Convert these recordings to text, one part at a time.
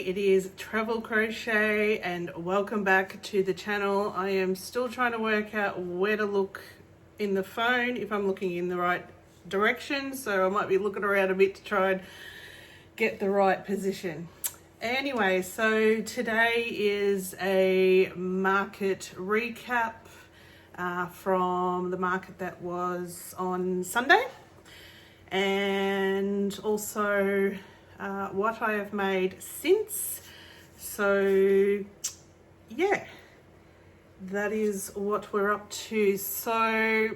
it is Travel Crochet and welcome back to the channel. I am still trying to work out where to look in the phone, if I'm looking in the right direction, so I might be looking around a bit to try and get the right position. Anyway, so today is a market recap from the market that was on Sunday, and also what I have made since. So yeah, that is what we're up to. So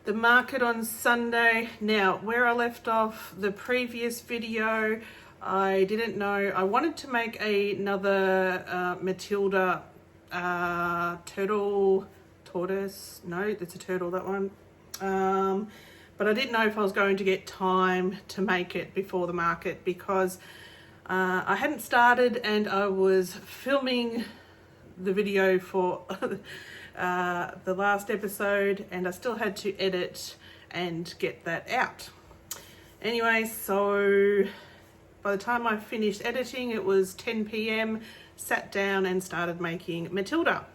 the market on Sunday. Now, where I left off the previous video, I didn't know, I wanted to make another Matilda tortoise, no, that's a turtle, that one. But I didn't know if I was going to get time to make it before the market, because I hadn't started and I was filming the video for the last episode, and I still had to edit and get that out. Anyway, so by the time I finished editing, it was 10 p.m, sat down and started making Matilda.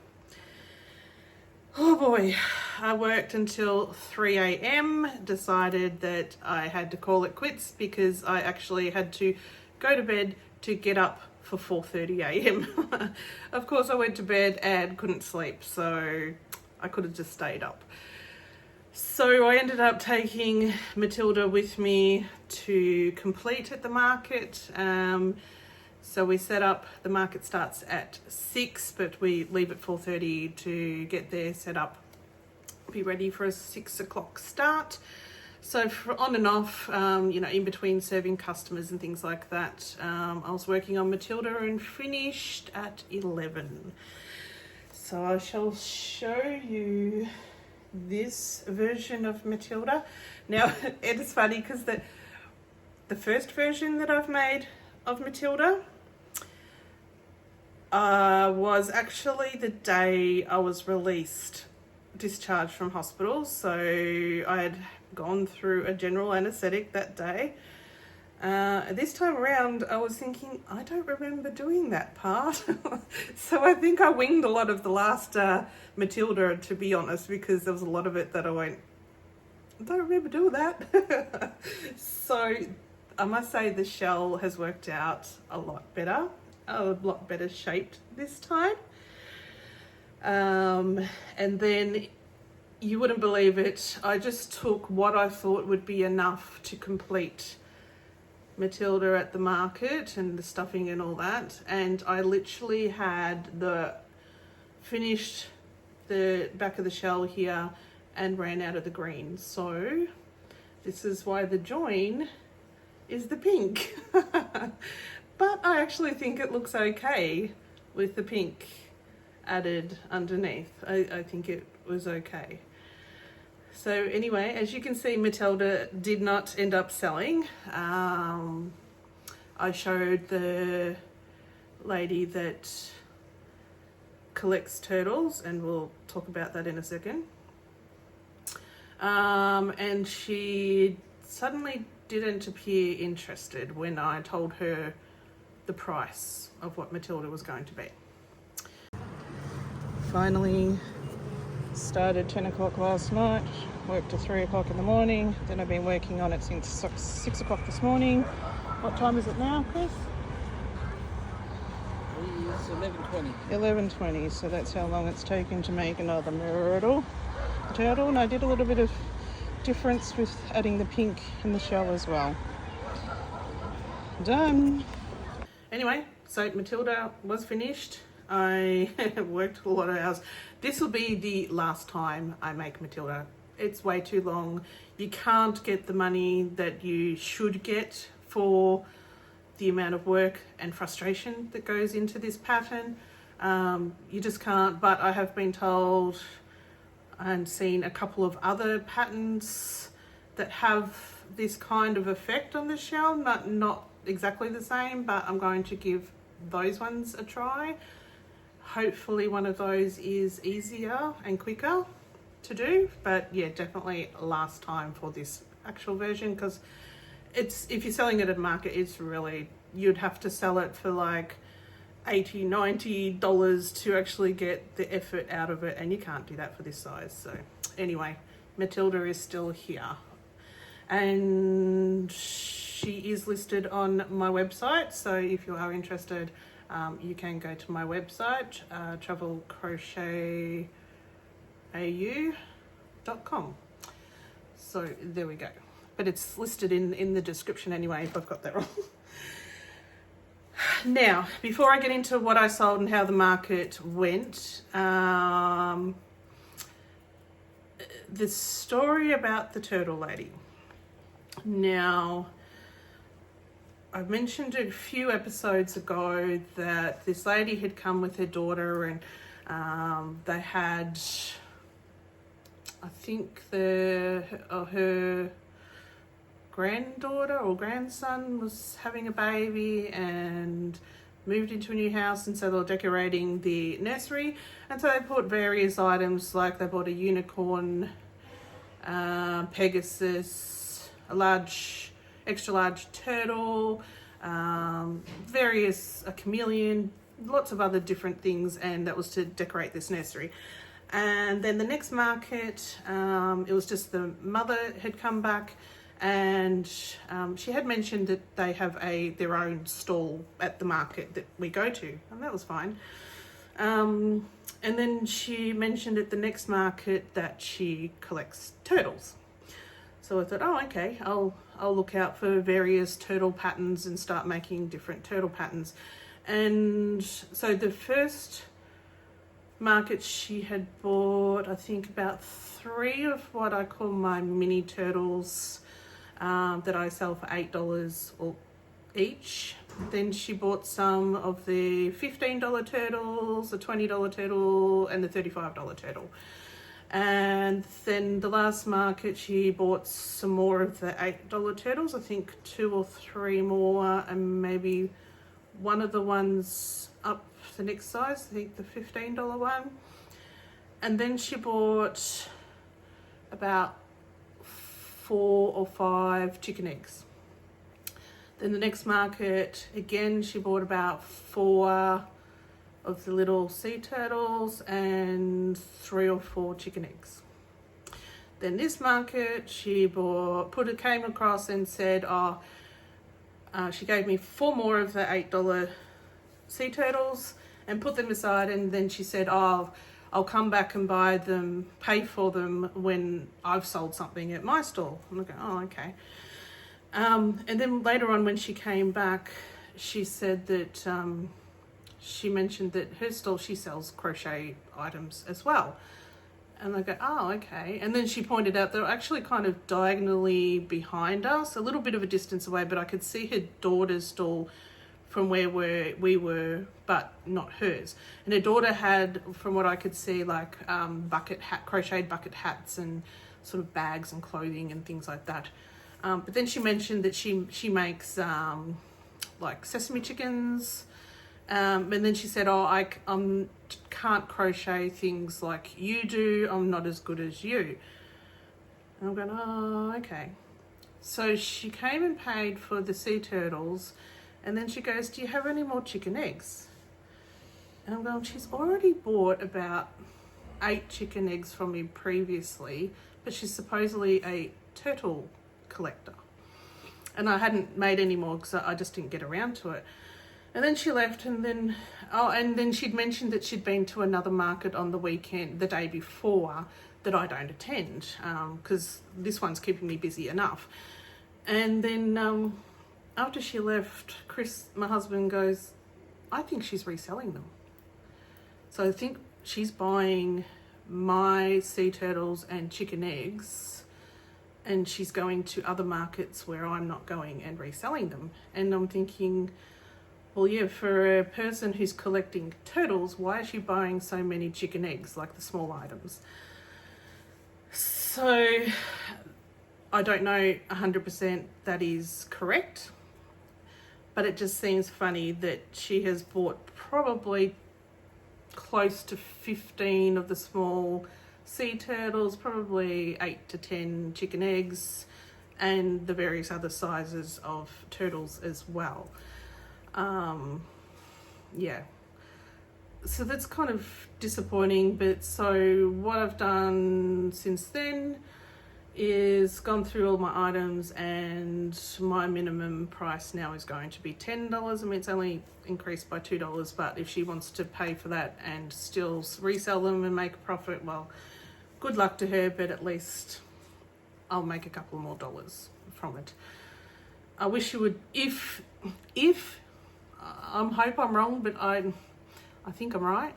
Oh boy, I worked until 3 a.m, decided that I had to call it quits because I actually had to go to bed to get up for 4:30 a.m. Of course, I went to bed and couldn't sleep, so I could have just stayed up. So I ended up taking Matilda with me to complete at the market. So we set up, the market starts at 6, but we leave at 4:30 to get there, set up, be ready for a 6 o'clock start. So for on and off, you know, in between serving customers and things like that, I was working on Matilda and finished at 11. So I shall show you this version of Matilda. Now, it is funny because the first version that I've made of Matilda was actually the day I was discharged from hospital. So I had gone through a general anaesthetic that day. This time around, I was thinking, I don't remember doing that part. So I think I winged a lot of the last Matilda, to be honest, because there was a lot of it that I don't remember doing that. So I must say the shell has worked out a lot better shaped this time. And then, you wouldn't believe it, I just took what I thought would be enough to complete Matilda at the market and the stuffing and all that, and I literally had finished the back of the shell here and ran out of the green. So this is why the join is the pink. But I actually think it looks okay with the pink added underneath. I think it was okay. So anyway, as you can see, Matilda did not end up selling. I showed the lady that collects turtles, and we'll talk about that in a second. And she suddenly didn't appear interested when I told her the price of what Matilda was going to be. Finally started 10 o'clock last night, worked till 3 o'clock in the morning, then I've been working on it since 6 o'clock this morning. What time is it now, Chris? It's 11:20. 11:20, so that's how long it's taken to make another turtle. And I did a little bit of difference with adding the pink in the shell as well. Done. Anyway, so Matilda was finished. I worked a lot of hours. This will be the last time I make Matilda. It's way too long. You can't get the money that you should get for the amount of work and frustration that goes into this pattern. You just can't. But I have been told and seen a couple of other patterns that have this kind of effect on the shell. Not exactly the same, but I'm going to give those ones a try. Hopefully one of those is easier and quicker to do, but yeah, definitely last time for this actual version, because it's, if you're selling it at market, it's really you'd have to sell it for like $80-90 to actually get the effort out of it, and you can't do that for this size. So anyway, Matilda is still here, and she is listed on my website, so if you are interested, you can go to my website, travelcrochetau.com. So there we go, but it's listed in the description anyway if I've got that wrong. Now, before I get into what I sold and how the market went, the story about the turtle lady. Now, I mentioned a few episodes ago that this lady had come with her daughter, and they had, I think her granddaughter or grandson was having a baby and moved into a new house, and so they were decorating the nursery, and so they bought various items, like they bought a unicorn, Pegasus, a extra large turtle, a chameleon, lots of other different things, and that was to decorate this nursery. And then the next market, it was just the mother had come back, and she had mentioned that they have their own stall at the market that we go to, and that was fine. And then she mentioned at the next market that she collects turtles. So I thought, oh, okay, I'll look out for various turtle patterns and start making different turtle patterns. And so the first market, she had bought, I think, about 3 of what I call my mini turtles, that I sell for $8 each. Then she bought some of the $15 turtles, the $20 turtle, and the $35 turtle. And then the last market, she bought some more of the $8 turtles, I think 2 or 3 more, and maybe one of the ones up the next size, I think the $15 one. And then she bought about 4 or 5 chicken eggs. Then the next market, again, she bought about 4 of the little sea turtles and 3 or 4 chicken eggs. Then this market, she came across and said, she gave me 4 more of the $8 sea turtles and put them aside, and then she said, I'll come back and buy them, pay for them when I've sold something at my stall. I'm like, oh, okay. And then later on when she came back, she said that she mentioned that her stall, she sells crochet items as well. And I go, oh, okay. And then she pointed out they're actually kind of diagonally behind us, a little bit of a distance away, but I could see her daughter's stall from where we were, but not hers. And her daughter had, from what I could see, like crocheted bucket hats and sort of bags and clothing and things like that. But then she mentioned that she makes like sesame chickens. And then she said, I can't crochet things like you do. I'm not as good as you. And I'm going, oh, okay. So she came and paid for the sea turtles. And then she goes, do you have any more chicken eggs? And I'm going, she's already bought about 8 chicken eggs from me previously, but she's supposedly a turtle collector. And I hadn't made any more because I just didn't get around to it. And then she left, and then she'd mentioned that she'd been to another market on the weekend, the day before, that I don't attend, because this one's keeping me busy enough. And then after she left, Chris, my husband, goes, I think she's reselling them. So I think she's buying my sea turtles and chicken eggs, and she's going to other markets where I'm not going and reselling them. And I'm thinking, well, yeah, for a person who's collecting turtles, why is she buying so many chicken eggs, like the small items? So I don't know 100% that is correct, but it just seems funny that she has bought probably close to 15 of the small sea turtles, probably 8 to 10 chicken eggs, and the various other sizes of turtles as well. Yeah, so that's kind of disappointing. But so what I've done since then is gone through all my items, and my minimum price now is going to be $10. I mean, it's only increased by $2, but if she wants to pay for that and still resell them and make a profit, well, good luck to her, but at least I'll make a couple more dollars from it. I wish you would, if I hope I'm wrong, but I think I'm right.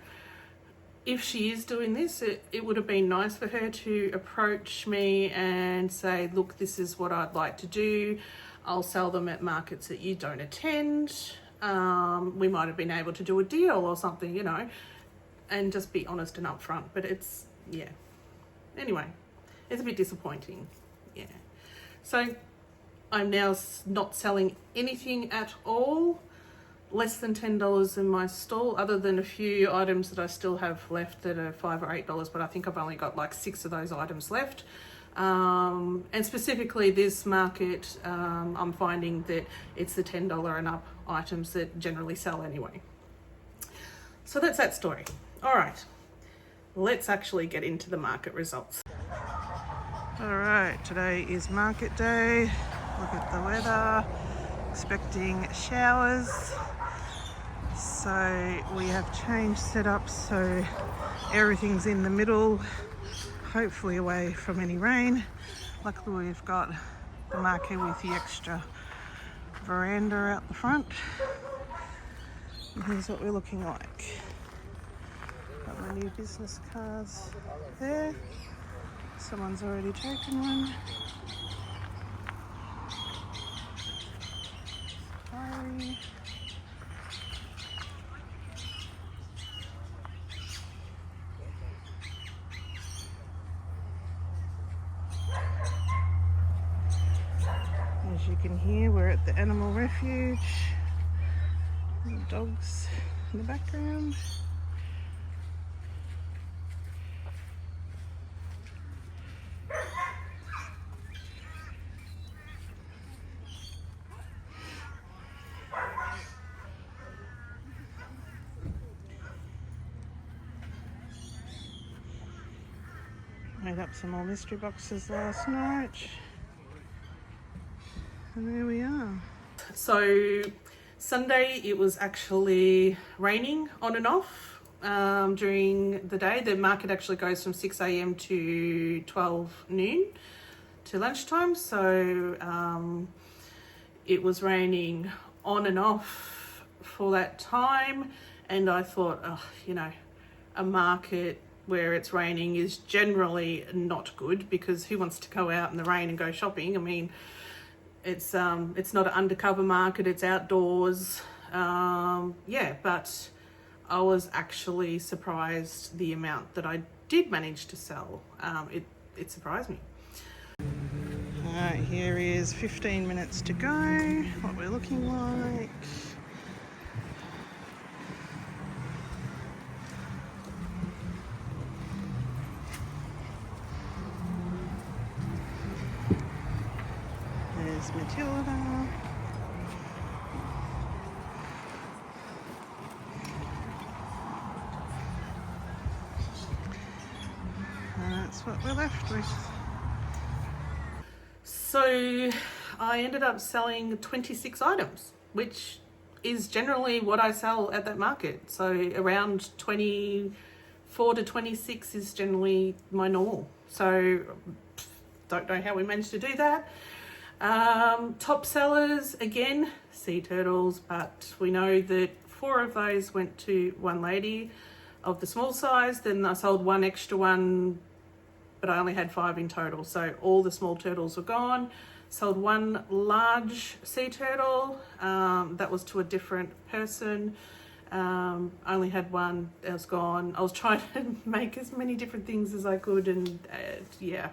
If she is doing this, it would have been nice for her to approach me and say, look, this is what I'd like to do. I'll sell them at markets that you don't attend. We might have been able to do a deal or something, you know, and just be honest and upfront. But it's, yeah. Anyway, it's a bit disappointing. Yeah. So I'm now not selling anything at all. Less than $10 in my stall, other than a few items that I still have left that are $5 or $8, but I think I've only got like 6 of those items left. And specifically this market, I'm finding that it's the $10 and up items that generally sell anyway. So that's that story. All right, let's actually get into the market results. All right, today is market day. Look at the weather, expecting showers. So we have changed setup so everything's in the middle, hopefully away from any rain. Luckily we've got the marquee with the extra veranda out the front. And here's what we're looking like. Got my new business cards there. Someone's already taken one. Sorry. As you can hear, we're at the animal refuge. The dogs in the background. Made up some more mystery boxes last night. And there we are. So Sunday it was actually raining on and off during the day. The market actually goes from 6 a.m. to 12 noon to lunchtime. So it was raining on and off for that time. And I thought, oh, you know, a market where it's raining is generally not good, because who wants to go out in the rain and go shopping? I mean, it's not an undercover market, it's outdoors. Yeah, but I was actually surprised the amount that I did manage to sell. It surprised me. Alright, here is 15 minutes to go, what we're looking like. There's Matilda. That's what we're left with. So I ended up selling 26 items, which is generally what I sell at that market. So around 24 to 26 is generally my normal. So don't know how we managed to do that. Top sellers, again, sea turtles, but we know that 4 of those went to one lady of the small size. Then I sold one extra one, but I only had 5 in total. So all the small turtles were gone. Sold one large sea turtle, that was to a different person. Only had one that was gone. I was trying to make as many different things as I could, and yeah.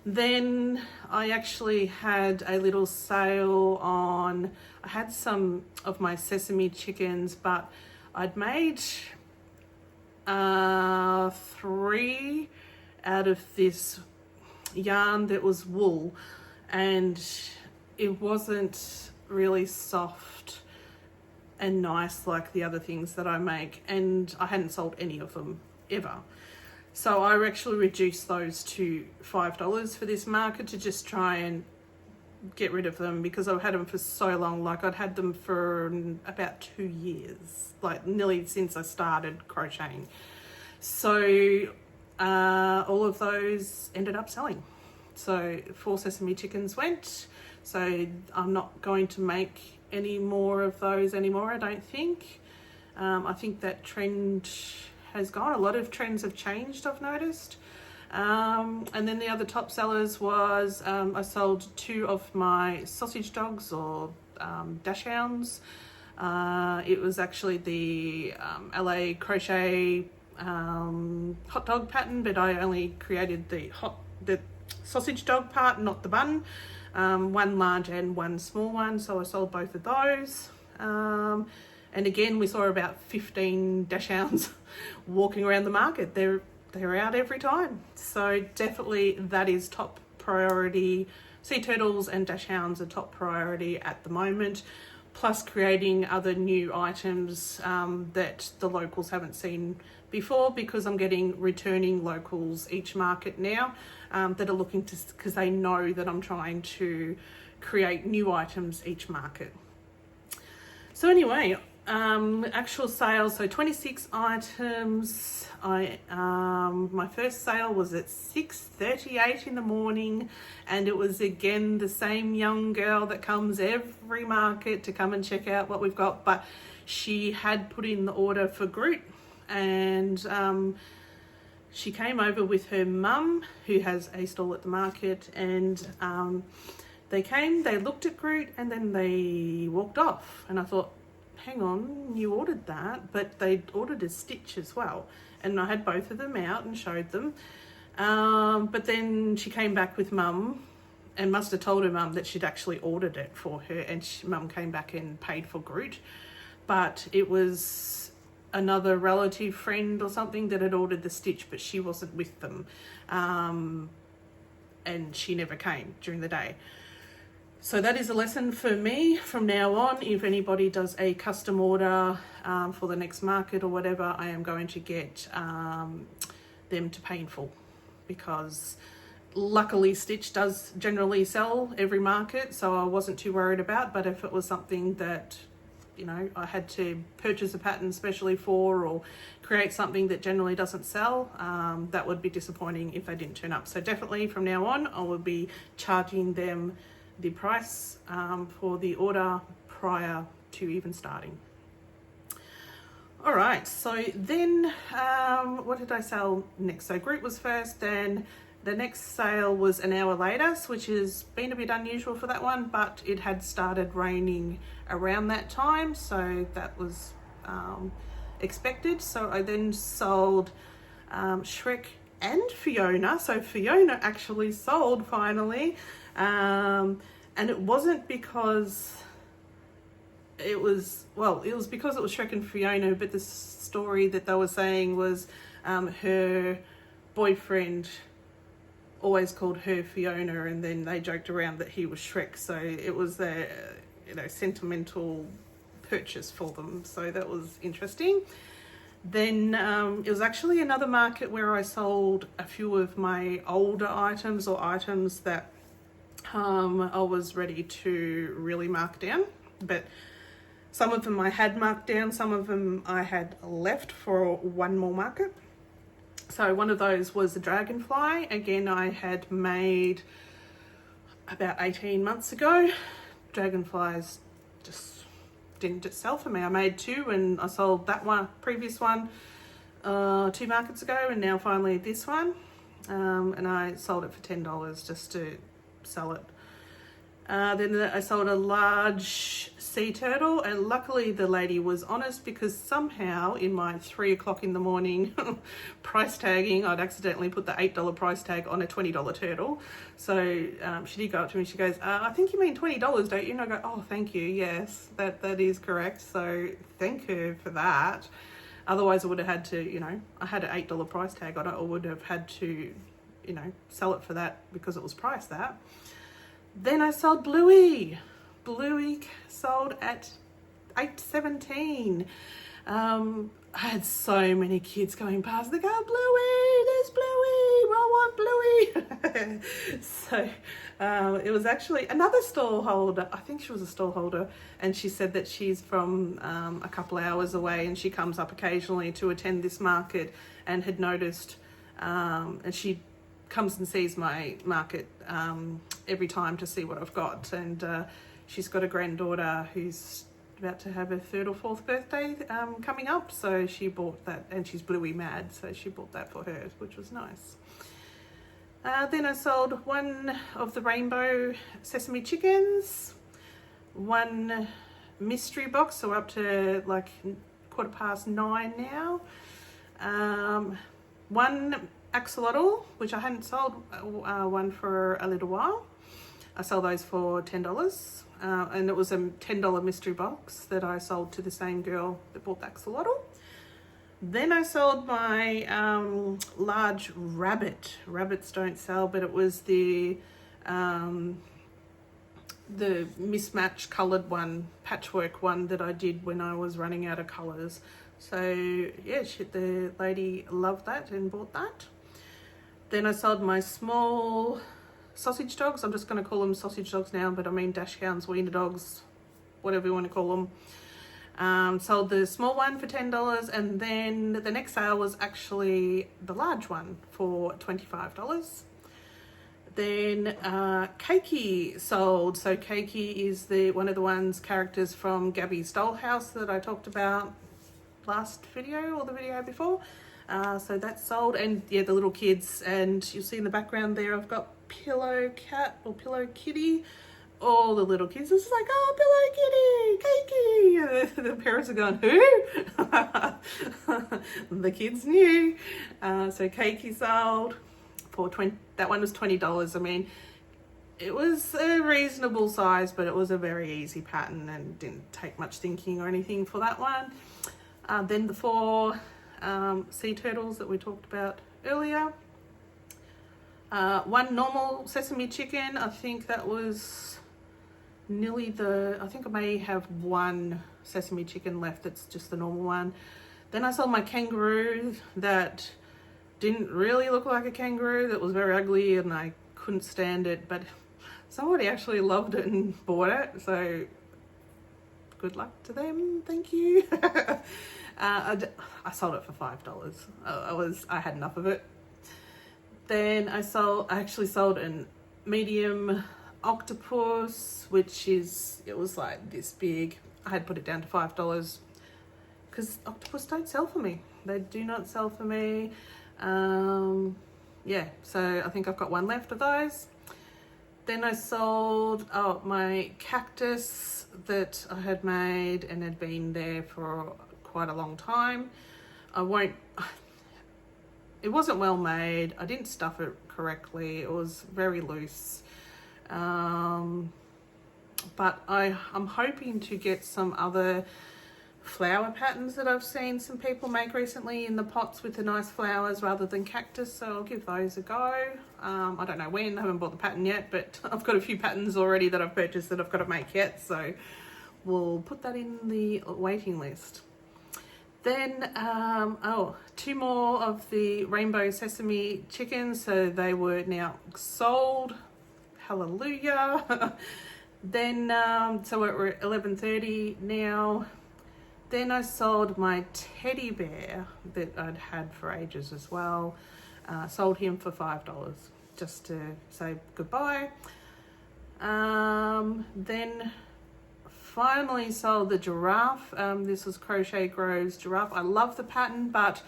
Then I actually had a little sale on, I had some of my sesame chickens, but I'd made 3 out of this yarn that was wool, and it wasn't really soft and nice like the other things that I make, and I hadn't sold any of them ever. So I actually reduced those to $5 for this market to just try and get rid of them, because I've had them for so long. Like I'd had them for about 2 years, like nearly since I started crocheting. So all of those ended up selling. So 4 sesame chickens went. So I'm not going to make any more of those anymore, I don't think. I think that trend has gone. A lot of trends have changed, I've noticed. And then the other top sellers was I sold 2 of my sausage dogs, or dachshunds. It was actually the LA crochet hot dog pattern, but I only created the sausage dog part, not the bun. 1 large and 1 small one, so I sold both of those. And again, we saw about 15 dachshunds walking around the market. They're out every time, so definitely that is top priority. Sea turtles and dachshunds are top priority at the moment, plus creating other new items that the locals haven't seen before, because I'm getting returning locals each market now that are looking to, because they know that I'm trying to create new items each market. So anyway, actual sales, so 26 items. My first sale was at 6:38 in the morning, and it was again the same young girl that comes every market to come and check out what we've got, but she had put in the order for Groot, and she came over with her mum, who has a stall at the market, and they came, they looked at Groot, and then they walked off. And I thought, hang on, you ordered that, but they ordered a stitch as well. And I had both of them out and showed them. But then she came back with mum and must have told her mum that she'd actually ordered it for her, and mum came back and paid for Groot. But it was another relative friend or something that had ordered the stitch, but she wasn't with them. And she never came during the day. So that is a lesson for me from now on. If anybody does a custom order for the next market or whatever, I am going to get them to pay in full, because luckily Stitch does generally sell every market, so I wasn't too worried about. But if it was something that, you know, I had to purchase a pattern specially for, or create something that generally doesn't sell, that would be disappointing if they didn't turn up. So definitely from now on, I will be charging them the price for the order prior to even starting. All right, so then what did I sell next? So Groot was first, then the next sale was an hour later, which has been a bit unusual for that one, but it had started raining around that time, so that was expected. So I then sold Shrek and Fiona. So Fiona actually sold finally. And it wasn't because it was because it was Shrek and Fiona, but the story that they were saying was her boyfriend always called her Fiona, and then they joked around that he was Shrek, so it was a sentimental purchase for them, so that was interesting. Then it was actually another market where I sold a few of my older items, or items that I was ready to really mark down, but some of them I had marked down, some of them I had left for one more market. So one of those was the dragonfly. Again, I had made about 18 months ago. Dragonflies just didn't sell for me. I made 2 and I sold that one, previous one, 2 markets ago, and now finally this one. And I sold it for $10 just to sell it. Then I sold a large sea turtle, and luckily the lady was honest, because somehow in my 3 o'clock in the morning price tagging, I'd accidentally put the $8 price tag on a $20 turtle. So she did go up to me, she goes, I think you mean $20, don't you? And I go, oh, thank you, yes, that is correct. So thank her for that. Otherwise I would have had to, I had an $8 price tag on it, or would have had to, sell it for that because it was priced that. Then I sold Bluey. Bluey sold at 8 to 17. I had so many kids going past. They go, Bluey, there's Bluey, I want Bluey. So it was actually another stall holder. I think she was a stall holder, and she said that she's from a couple hours away, and she comes up occasionally to attend this market, and had noticed, and she comes and sees my market every time to see what I've got. And she's got a granddaughter who's about to have her 3rd or 4th birthday coming up, so she bought that, and she's Bluey mad, so she bought that for her, which was nice. Then I sold one of the rainbow sesame chickens, one mystery box, so we're up to like 9:15 now, one axolotl, which I hadn't sold one for a little while. I sold those for $10. And it was a $10 mystery box that I sold to the same girl that bought the axolotl. Then I sold my large rabbit. Rabbits don't sell, but it was the mismatched coloured one, patchwork one that I did when I was running out of colours. So yeah, the lady loved that and bought that. Then I sold my small sausage dogs. I'm just going to call them sausage dogs now, but I mean dashhounds, wiener dogs, whatever you want to call them. Sold the small one for $10, and then the next sale was actually the large one for $25. Then Cakey sold. So Cakey is one of the characters from Gabby's Dollhouse that I talked about last video or the video before. So that's sold, and yeah, the little kids, and you'll see in the background there I've got Pillow Cat or Pillow Kitty. All the little kids, it's like, oh, Pillow Kitty, Cakey. The parents are going, who? The kids knew. So Cakey sold for that one was $20. I mean, it was a reasonable size, but it was a very easy pattern and didn't take much thinking or anything for that one. Then the 4 sea turtles that we talked about earlier. One normal sesame chicken. I think that was nearly I think I may have one sesame chicken left that's just the normal one. Then I sold my kangaroo that didn't really look like a kangaroo, that was very ugly and I couldn't stand it, but somebody actually loved it and bought it, so good luck to them, thank you. I sold it for $5. I had enough of it. Then I actually sold a medium octopus, it was like this big. I had put it down to $5 because octopus don't sell for me. They do not sell for me. Yeah, so I think I've got one left of those. Then I sold my cactus that I had made and had been there for quite a long time. It wasn't well made. I didn't stuff it correctly. It was very loose. But I'm hoping to get some other flower patterns that I've seen some people make recently in the pots with the nice flowers rather than cactus, so I'll give those a go. I don't know when, I haven't bought the pattern yet, but I've got a few patterns already that I've purchased that I've got to make yet, so we'll put that in the waiting list. Then 2 more of the rainbow sesame chickens, so they were now sold. Hallelujah. Then so we're at 11:30 now. Then I sold my teddy bear that I'd had for ages as well. Sold him for $5 just to say goodbye. Then finally sold the giraffe. This was Crochet Grove's giraffe. I love the pattern, but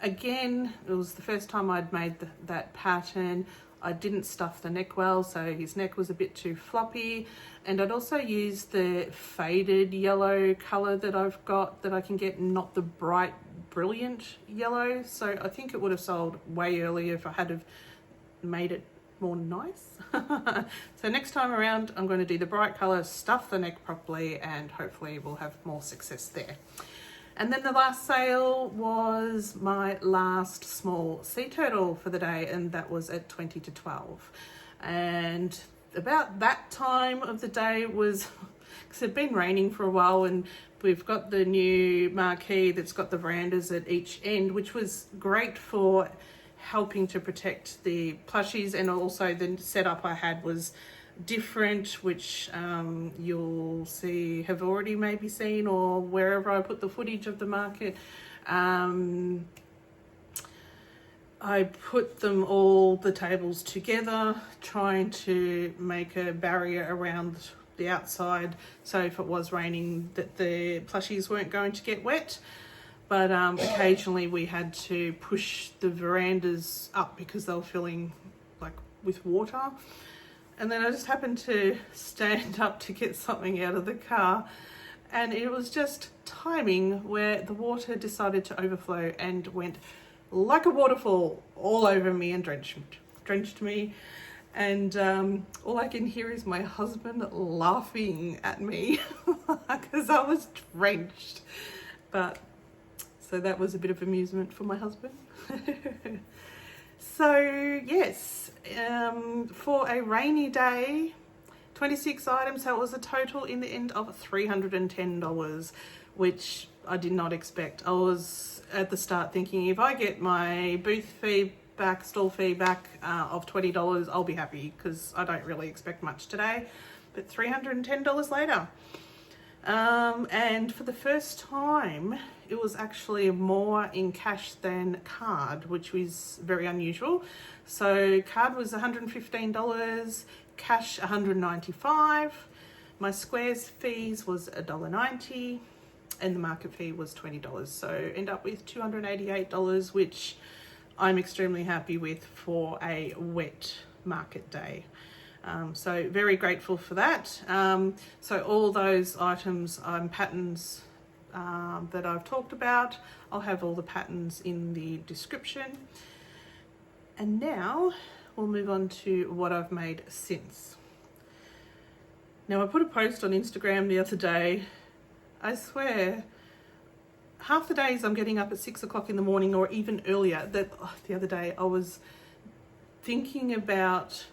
again, it was the first time I'd made that pattern. I didn't stuff the neck well, so his neck was a bit too floppy. And I'd also used the faded yellow colour that I've got that I can get, not the bright, brilliant yellow. So I think it would have sold way earlier if I had have made it more nice. So next time around, I'm going to do the bright colour, stuff the neck properly, and hopefully we'll have more success there. And then the last sale was my last small sea turtle for the day, and that was at 20 to 12. And about that time of the day was because it's been raining for a while, and we've got the new marquee that's got the verandas at each end, which was great for helping to protect the plushies, and also the setup I had was different, which you'll see, have already maybe seen, or wherever I put the footage of the market. I put them all, the tables together, trying to make a barrier around the outside, so if it was raining that the plushies weren't going to get wet. But occasionally we had to push the verandas up because they were filling like with water. And then I just happened to stand up to get something out of the car, and it was just timing where the water decided to overflow and went like a waterfall all over me and drenched me. And all I can hear is my husband laughing at me because I was drenched. But so that was a bit of amusement for my husband. So yes, for a rainy day, 26 items, so it was a total in the end of $310, which I did not expect. I was at the start thinking, if I get my booth fee back, stall fee back of $20, I'll be happy, because I don't really expect much today. But $310 later. And for the first time, it was actually more in cash than card, which was very unusual. So card was $115, cash $195. My squares fees was $1.90, and the market fee was $20. So end up with $288, which I'm extremely happy with for a wet market day. So very grateful for that. So all those items, patterns that I've talked about, I'll have all the patterns in the description. And now we'll move on to what I've made since. Now I put a post on Instagram the other day. I swear, half the days I'm getting up at 6 o'clock in the morning or even earlier. The other day I was thinking about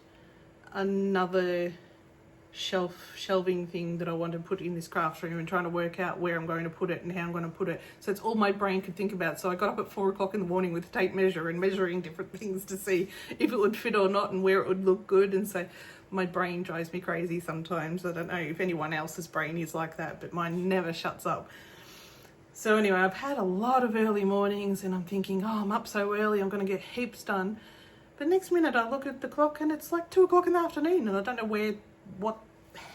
another shelving thing that I want to put in this craft room, and trying to work out where I'm going to put it and how I'm going to put it. So it's all my brain could think about. So I got up at 4 o'clock in the morning with a tape measure and measuring different things to see if it would fit or not and where it would look good. And so my brain drives me crazy sometimes. I don't know if anyone else's brain is like that, but mine never shuts up. So anyway, I've had a lot of early mornings, and I'm thinking, oh, I'm up so early, I'm going to get heaps done. But next minute I look at the clock and it's like 2 o'clock in the afternoon, and I don't know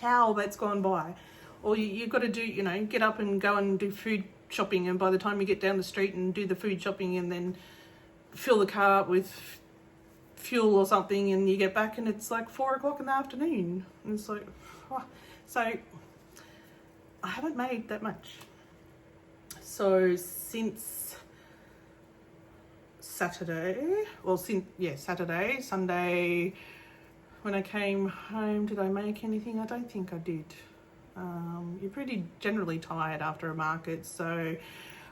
how that's gone by. Or you've got to do, get up and go and do food shopping, and by the time you get down the street and do the food shopping and then fill the car up with fuel or something, and you get back and it's like 4 o'clock in the afternoon. And it's like, oh. So I haven't made that much. So since Saturday, Sunday, when I came home, did I make anything? I don't think I did. You're pretty generally tired after a market, so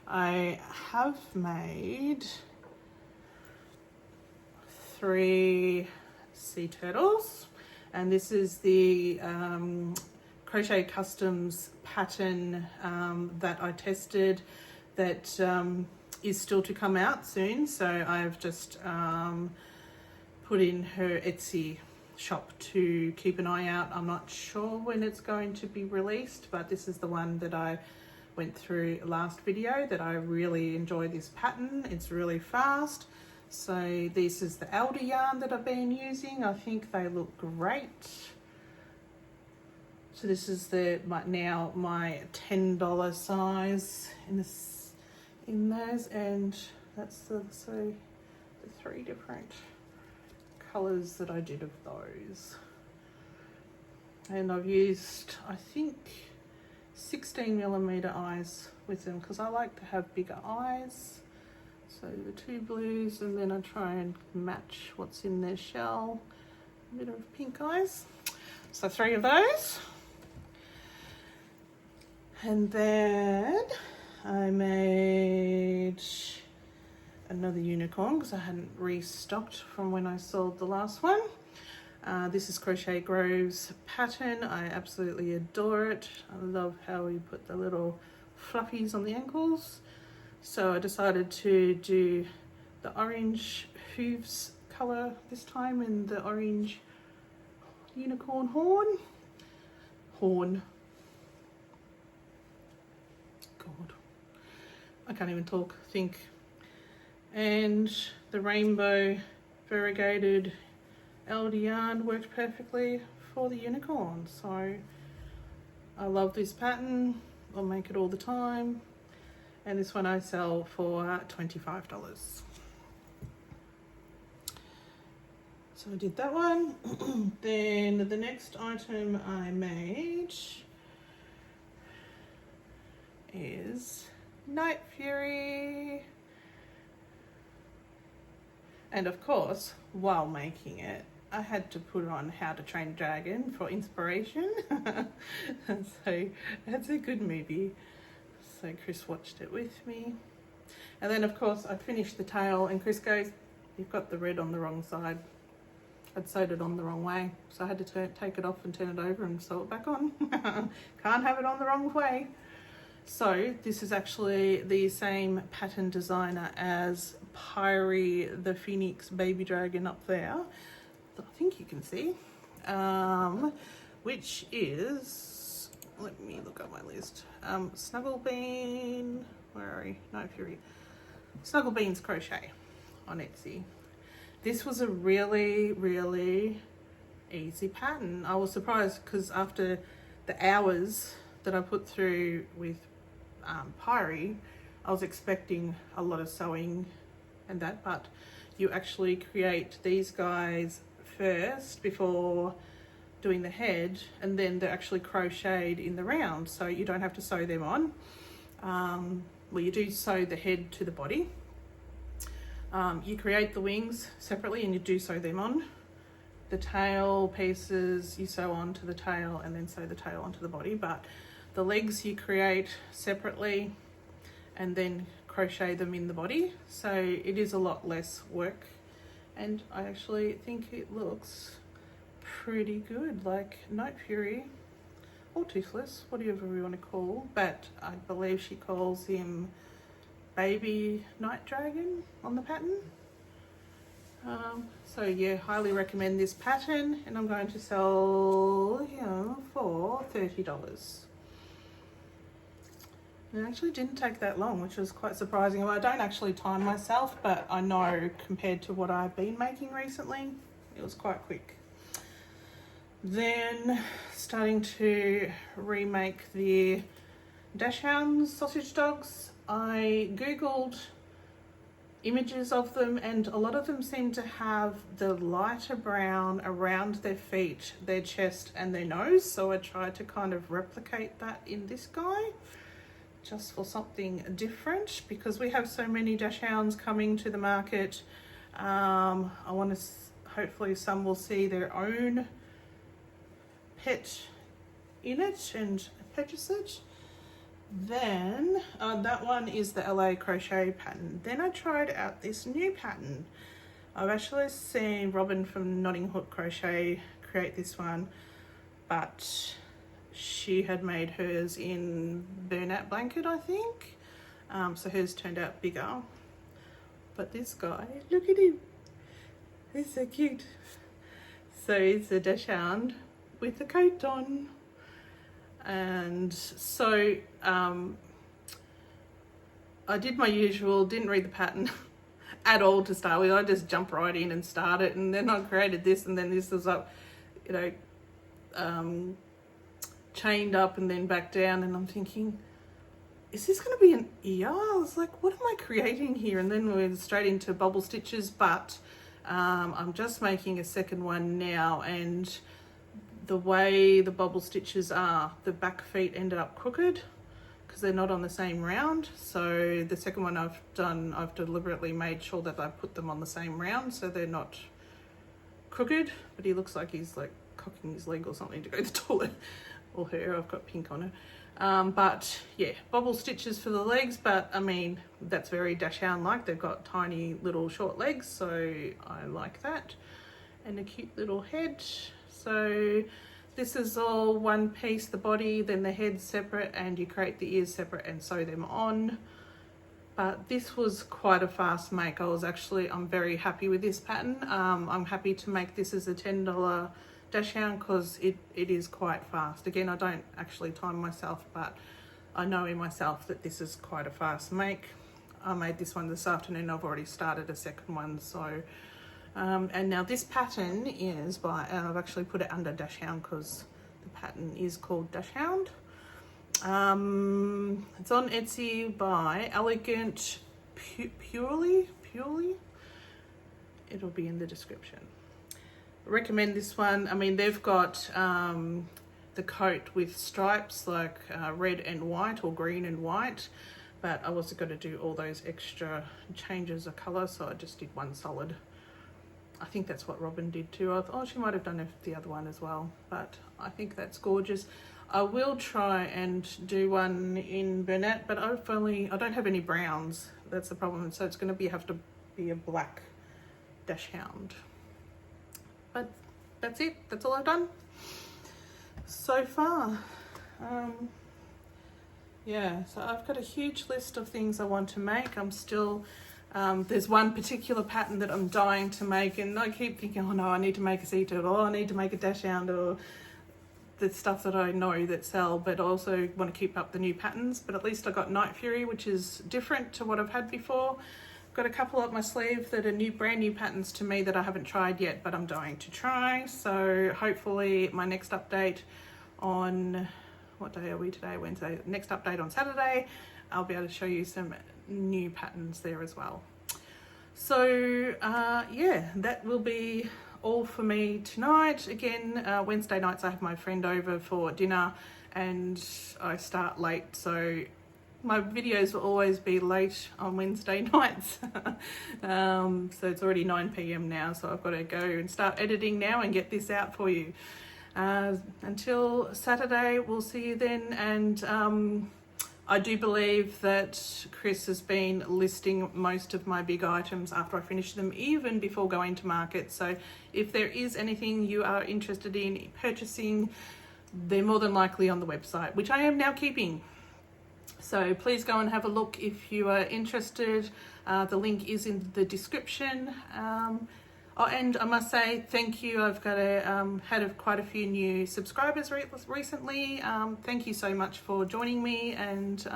I have made 3 sea turtles, and this is the Crochet Customs pattern that I tested, that is still to come out soon. So I've just put in her Etsy shop to keep an eye out. I'm not sure when it's going to be released, but this is the one that I went through last video, that I really enjoy this pattern. It's really fast. So this is the elder yarn that I've been using. I think they look great. So this is my $10 size in those, and that's the 3 different colours that I did of those. And I've used, I think, 16mm eyes with them, because I like to have bigger eyes. So the 2 blues, and then I try and match what's in their shell. A bit of pink eyes. So 3 of those. And then I made another unicorn, because I hadn't restocked from when I sold the last one. This is Crochet Grove's pattern. I absolutely adore it. I love how we put the little fluffies on the ankles. So I decided to do the orange hooves colour this time in the orange unicorn horn. God, I can't even think. And the rainbow variegated LD yarn worked perfectly for the unicorn. So I love this pattern. I'll make it all the time. And this one I sell for $25. So I did that one. Then the next item I made is Night Fury. And of course, while making it, I had to put on How to Train a Dragon for inspiration. So that's a good movie. So Chris watched it with me. And then of course I finished the tail and Chris goes, "You've got the red on the wrong side." I'd sewed it on the wrong way. So I had to take it off and turn it over and sew it back on. Can't have it on the wrong way. So this is actually the same pattern designer as Pyrie the Phoenix baby dragon up there. I think you can see. Which is, let me look at my list. Snugglebean, where are we? No, Fury. Snugglebean's Crochet on Etsy. This was a really easy pattern. I was surprised because after the hours that I put through with Pyrie, I was expecting a lot of sewing and that, but you actually create these guys first before doing the head, and then they're actually crocheted in the round, so you don't have to sew them on. Well, you do sew the head to the body. You create the wings separately and you do sew them on. The tail pieces you sew onto the tail and then sew the tail onto the body, but the legs you create separately and then crochet them in the body. So it is a lot less work, and I actually think it looks pretty good, like Night Fury or Toothless, whatever we want to call, but I believe she calls him Baby Night Dragon on the pattern. So yeah, highly recommend this pattern, and I'm going to sell him for $30. It actually didn't take that long, which was quite surprising. Well, I don't actually time myself, but I know compared to what I've been making recently, it was quite quick. Then starting to remake the Dachshund sausage dogs. I googled images of them and a lot of them seem to have the lighter brown around their feet, their chest and their nose, so I tried to kind of replicate that in this guy just for something different, because we have so many Dachshunds coming to the market. I want to, hopefully some will see their own pet in it and purchase it. Then that one is the LA crochet pattern. Then I tried out this new pattern. I've actually seen Robin from Notting Hook Crochet create this one, but she had made hers in burnout blanket, I think. So hers turned out bigger. But this guy, look at him. He's so cute. So it's a Dachshund with a coat on. And so I did my usual, didn't read the pattern at all to start with. I just jumped right in and started, and then I created this, and then this was up, you know, chained up and then back down, and I'm thinking, is this going to be an ear? I was like, what am I creating here? And then we went straight into bubble stitches, but I'm just making a second one now, and the way the bubble stitches are, the back feet ended up crooked because they're not on the same round. So the second one I've done, I've deliberately made sure that I put them on the same round so they're not crooked, but he looks like he's like cocking his leg or something to go to the toilet, or her, I've got pink on her. But yeah, bubble stitches for the legs, but I mean, that's very Dachshund like. They've got tiny little short legs, so I like that. and a cute little head. So this is all one piece, the body, then the head separate, and you create the ears separate and sew them on. But this was quite a fast make. I'm very happy with this pattern. I'm happy to make this as a $10 dash hound because it is quite fast. Again, I don't actually time myself, but I know in myself that this is quite a fast make. I made this one this afternoon. I've already started a second one. So, and now this pattern is by, and I've actually put it under dash hound because the pattern is called dash hound. It's on Etsy by Elegant Purely. It'll be in the description. I recommend this one. I mean, they've got the coat with stripes like red and white or green and white, but I wasn't going to do all those extra changes of colour, so I just did one solid. I think that's what Robin did too. I thought, oh, she might have done the other one as well, but I think that's gorgeous. I will try and do one in Burnett, but I don't have any browns. That's the problem. So it's going to have to be a black dash hound. But that's it. That's all I've done so far. Yeah, so I've got a huge list of things I want to make. I'm still, there's one particular pattern that I'm dying to make, and I keep thinking, oh no, I need to make a sea turtle, oh, I need to make a dash hound, or the stuff that I know that sell, but also want to keep up the new patterns. But at least I got Night Fury, which is different to what I've had before. I've got a couple up my sleeve that are brand new patterns to me that I haven't tried yet, but I'm dying to try. So hopefully my next update on, what day are we today? Wednesday. Next update on Saturday, I'll be able to show you some new patterns there as well. So yeah, that will be all for me tonight. Again, Wednesday nights I have my friend over for dinner and I start late, so my videos will always be late on Wednesday nights. So it's already 9 p.m. now, so I've got to go and start editing now and get this out for you. Until Saturday, we'll see you then. And I do believe that Chris has been listing most of my big items after I finish them, even before going to market. So if there is anything you are interested in purchasing, they're more than likely on the website, which I am now keeping. So please go and have a look if you are interested. The link is in the description. Oh, and I must say thank you. I've got had quite a few new subscribers recently. Thank you so much for joining me, and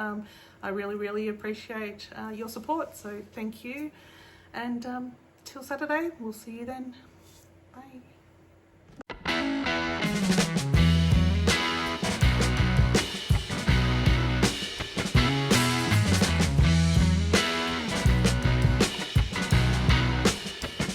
I really appreciate your support. So thank you, and till Saturday, we'll see you then. Bye.